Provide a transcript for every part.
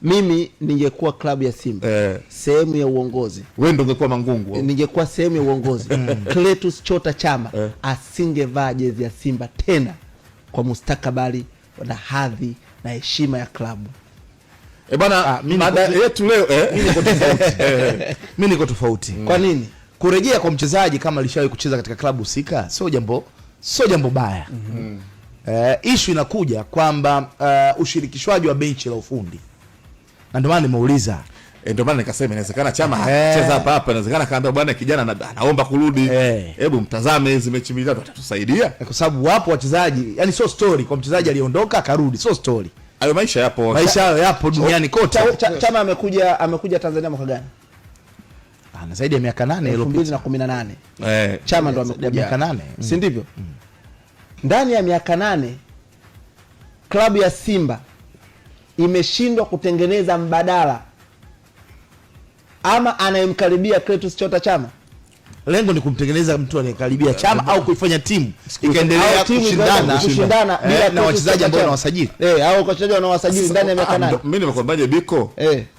Mimi ningekuwa klabu ya Simba sehemu ya uongozi, wewe ndio ungekuwa Mangungu. Ningekuwa sehemu ya uongozi Clatous Chota Chama asingevaa jezi ya Simba tena kwa mustakabali na hadhi na heshima ya klabu. Bwana, mada yetu leo mimi niko tofauti. Mimi niko tofauti. Kwa nini? Kurejea kwa mchezaji kama alishawahi kucheza katika klabu husika sio jambo baya. Issue inakuja kwamba ushirikishwaji wa benchi la ufundi. Na ndio maana nimeuliza. Ndio maana nikasema inawezekana Chama cheza hapa, inawezekana kaambia bwana kijana anaomba kurudi. Hebu mtazame hizo mechi mbili tatu atatusaidia. Kwa sababu wapo wachezaji, yani sio story kwa mchezaji aliondoka akarudi, sio story. Hayo maisha yapo. Maisha yapo duniani kote. Chama amekuja Tanzania mwaka gani? Ana zaidi ya miaka 8 iliyopita. 2018. Chama ndo amekuja miaka 8. Si ndivyo? Ndani ya miaka 8 klabu ya Simba imeshindwa kutengeneza mbadala ama anayemkaribia Clatous Chota Chama. Lengo ni kumtengeneza mtu anayekaribia Chama au kuifanya timu ikaendelea kushindana bila na wachezaji ambao wanawasajili. Au wachezaji wanawasajili ndani ya miaka 8. Mimi nimekwambiaje Biko?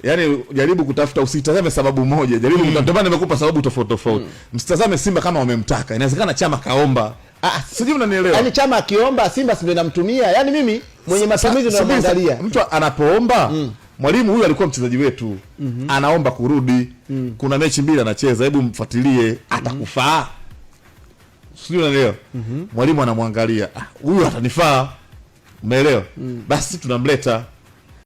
Yaani jaribu kutafuta, usitazame sababu moja. Jaribu kutafuta, ndio maana nimekupa sababu tofauti. Msitazame Simba kama wamemtaka. Inawezekana Chama kaomba. Sijui unanielewa. Yaani Chama akiomba Simba si ndio inamtumia. Yaani mimi mwenye matumizi ndio naangalia. Mtu anapoomba mwalimu huyu alikuwa mchezaji wetu, anaomba kurudi, kuna mechi mbili anacheza, hebu mfuatilie, atakufaa. Sio unaelewa? Mwalimu anamwangalia, huyu atanifaa. Umeelewa? Basi tunamleta.